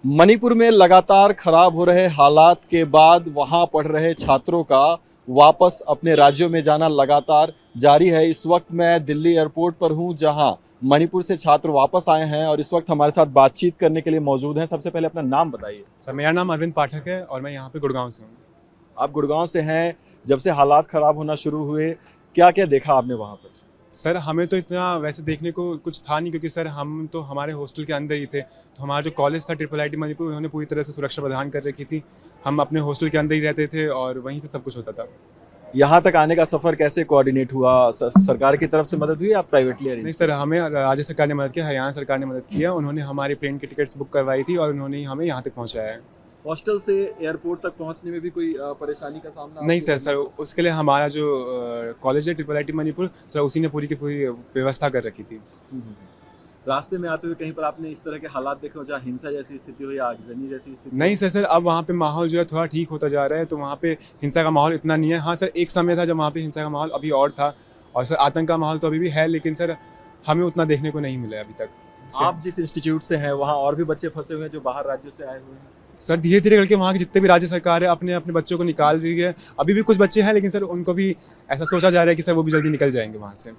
मणिपुर में लगातार खराब हो रहे हालात के बाद वहां पढ़ रहे छात्रों का वापस अपने राज्यों में जाना लगातार जारी है। इस वक्त मैं दिल्ली एयरपोर्ट पर हूं, जहां मणिपुर से छात्र वापस आए हैं और इस वक्त हमारे साथ बातचीत करने के लिए मौजूद हैं। सबसे पहले अपना नाम बताइए। सर, मेरा नाम अरविंद पाठक है और मैं यहाँ पे गुड़गांव से हूँ। आप गुड़गांव से हैं। जब से हालात खराब होना शुरू हुए, क्या क्या देखा आपने वहां पर? सर, हमें तो इतना वैसे देखने को कुछ था नहीं, क्योंकि सर हम तो हमारे हॉस्टल के अंदर ही थे। तो हमारा जो कॉलेज था IIIT मणिपुर, उन्होंने पूरी तरह से सुरक्षा प्रदान कर रखी थी। हम अपने हॉस्टल के अंदर ही रहते थे और वहीं से सब कुछ होता था। यहाँ तक आने का सफर कैसे कोऑर्डिनेट हुआ? सरकार की तरफ से मदद हुई या प्राइवेटली नहीं अरेंज? सर, हमें राज्य सरकार ने मदद की, हरियाणा सरकार ने मदद किया। उन्होंने हमारी प्लेन की टिकट्स बुक करवाई थी और उन्होंने ही हमें यहाँ तक पहुँचाया है। हॉस्टल से एयरपोर्ट तक पहुंचने में भी कोई परेशानी का सामना नहीं आपको सर, करना सर उसके लिए हमारा जो कॉलेज है IIIT मणिपुर, सर उसी ने पूरी की पूरी व्यवस्था कर रखी थी। रास्ते में आते हुए कहीं पर आपने इस तरह के हालात देखे हो जहाँ हिंसा जैसी स्थिति हो या आगजनी जैसी स्थिति? नहीं सर, अब वहाँ पे माहौल जो है थोड़ा ठीक होता जा रहा है, तो वहाँ पे हिंसा का माहौल इतना नहीं है। हाँ सर, एक समय था जब वहाँ पे हिंसा का माहौल अभी और था, और सर आतंक का माहौल तो अभी भी है, लेकिन सर हमें उतना देखने को नहीं मिला है अभी तक। आप जिस इंस्टीट्यूट से हैं वहाँ और भी बच्चे फंसे हुए हैं जो बाहर राज्यों से आए हुए हैं? सर धीरे धीरे करके वहाँ की जितने भी राज्य सरकार है अपने अपने बच्चों को निकाल रही है। अभी भी कुछ बच्चे हैं, लेकिन सर उनको भी ऐसा सोचा जा रहा है कि सर वो भी जल्दी निकल जाएंगे वहाँ से।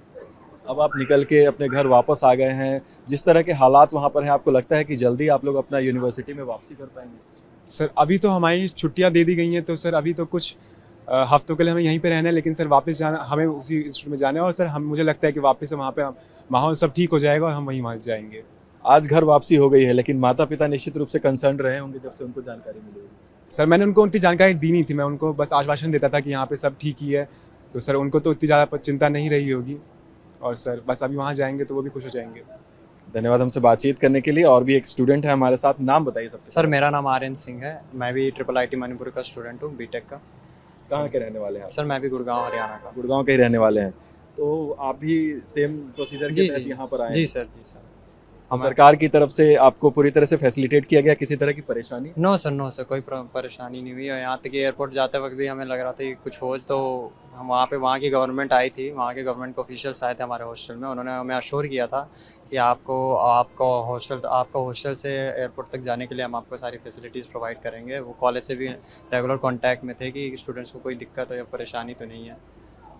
अब आप निकल के अपने घर वापस आ गए हैं, जिस तरह के हालात वहाँ पर हैं, आपको लगता है कि जल्दी आप लोग अपना यूनिवर्सिटी में वापसी कर पाएंगे? सर अभी तो हमारी छुट्टियाँ दे दी गई हैं, तो सर अभी तो कुछ हफ्तों के लिए हमें यहीं पे रहना है, लेकिन सर वापस जाना, हमें उसी इंस्टीट्यूट में जाना है। और सर मुझे लगता है कि वापस से वहाँ पे माहौल सब ठीक हो जाएगा और हम वहीं जाएंगे। आज घर वापसी हो गई है, लेकिन माता पिता निश्चित रूप से कंसर्न रहे होंगे जब से उनको जानकारी मिली होगी। सर मैंने उनको उतनी जानकारी दी नहीं थी, मैं उनको बस आश्वासन देता था कि यहाँ पे सब ठीक ही है। तो सर उनको तो उतनी ज़्यादा चिंता नहीं रही होगी, और सर बस अभी वहाँ जाएंगे तो वो भी खुश हो जाएंगे। धन्यवाद हमसे बातचीत करने के लिए। और भी एक स्टूडेंट है हमारे साथ, नाम बताइए सबसे। सर मेरा नाम आर्यन सिंह है, मैं भी IIIT मणिपुर का स्टूडेंट हूँ, बीटेक का। कहाँ के रहने वाले हैं आप? सर मैं भी गुड़गांव हरियाणा का। गुड़गांव के ही रहने वाले हैं, तो आप भी सेम प्रोसीजर के तहत यहाँ पर आए हैं? जी सर, जी सर। तो सरकार की तरफ से आपको पूरी तरह से फैसिलिटेट किया गया, किसी तरह की परेशानी? नो सर, कोई परेशानी नहीं हुई। और यहाँ तक कि एयरपोर्ट जाते वक्त भी हमें लग रहा था कि कुछ हो, तो हम वहाँ की गवर्नमेंट आई थी, वहाँ के गवर्नमेंट के ऑफिशियल्स आए थे हमारे हॉस्टल में। उन्होंने हमें अश्योर किया था कि आपको हॉस्टल से एयरपोर्ट तक जाने के लिए हम आपको सारी फैसिलिटीज़ प्रोवाइड करेंगे। वो कॉलेज से भी रेगुलर कॉन्टैक्ट में थे कि स्टूडेंट्स को कोई दिक्कत या परेशानी तो नहीं है।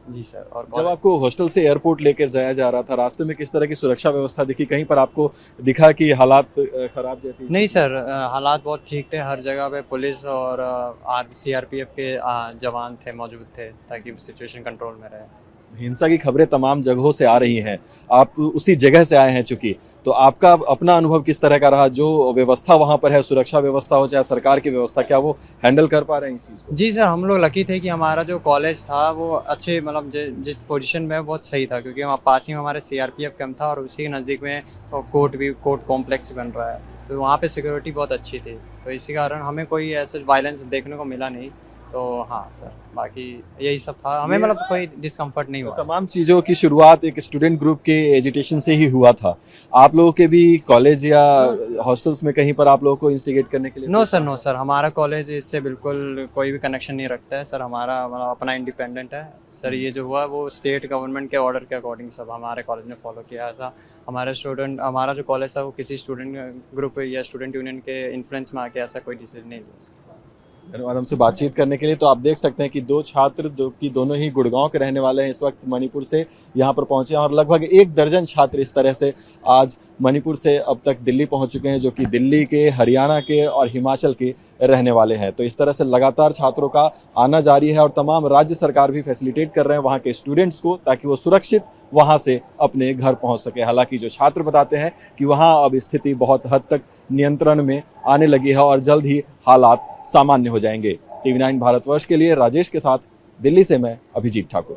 जी सर। और जब आपको हॉस्टल से एयरपोर्ट लेकर जाया जा रहा था, रास्ते में किस तरह की सुरक्षा व्यवस्था दिखी? कहीं पर आपको दिखा कि हालात खराब जैसी? नहीं सर, हालात बहुत ठीक थे। हर जगह पे पुलिस और CRPF के जवान थे, मौजूद थे, ताकि सिचुएशन कंट्रोल में रहे। हिंसा की खबरें तमाम जगहों से आ रही हैं, आप उसी जगह से आए हैं चूंकि, तो आपका अपना अनुभव किस तरह का रहा? जो व्यवस्था वहाँ पर है, सुरक्षा व्यवस्था हो चाहे सरकार की व्यवस्था, क्या वो हैंडल कर पा रहे हैं इस चीज़ को? जी सर, हम लोग लकी थे कि हमारा जो कॉलेज था वो अच्छे, मतलब जिस पोजीशन में बहुत सही था, क्योंकि वहाँ पास ही में हमारे CRPF कैंप था और उसी के नज़दीक में कोर्ट कॉम्प्लेक्स भी बन रहा है, तो वहाँ पे सिक्योरिटी बहुत अच्छी थी। तो इसी कारण हमें कोई ऐसा वायलेंस देखने को मिला नहीं। तो हाँ सर, बाकी यही सब था, हमें मतलब कोई डिस्कम्फर्ट नहीं हुआ। तमाम चीज़ों की शुरुआत एक स्टूडेंट ग्रुप के एजिटेशन से ही हुआ था। आप लोगों के भी कॉलेज या हॉस्टल्स में कहीं पर आप लोगों को इंस्टिगेट करने के लिए? नो सर, हमारा कॉलेज इससे बिल्कुल कोई भी कनेक्शन नहीं रखता है सर। हमारा मतलब अपना इंडिपेंडेंट है सर। ये जो हुआ वो स्टेट गवर्नमेंट के ऑर्डर के अकॉर्डिंग सब हमारे कॉलेज ने फॉलो किया। ऐसा हमारा जो कॉलेज था वो किसी स्टूडेंट ग्रुप या स्टूडेंट यूनियन के इन्फ्लुएंस में आके ऐसा कोई डिसीजन नहीं लिया। धन्यवाद हमसे बातचीत करने के लिए। तो आप देख सकते हैं कि दो छात्र जो कि दोनों ही गुड़गांव के रहने वाले हैं, इस वक्त मणिपुर से यहाँ पर पहुंचे हैं और लगभग 1 दर्जन छात्र इस तरह से आज मणिपुर से अब तक दिल्ली पहुंच चुके हैं, जो कि दिल्ली के, हरियाणा के और हिमाचल के रहने वाले हैं। तो इस तरह से लगातार छात्रों का आना जारी है और तमाम राज्य सरकार भी फैसिलिटेट कर रहे हैं वहाँ के स्टूडेंट्स को, ताकि वो सुरक्षित वहाँ से अपने घर पहुँच सके। हालांकि जो छात्र बताते हैं कि वहाँ अब स्थिति बहुत हद तक नियंत्रण में आने लगी है और जल्द ही हालात सामान्य हो जाएंगे। TV9 भारतवर्ष के लिए राजेश के साथ दिल्ली से मैं अभिजीत ठाकुर।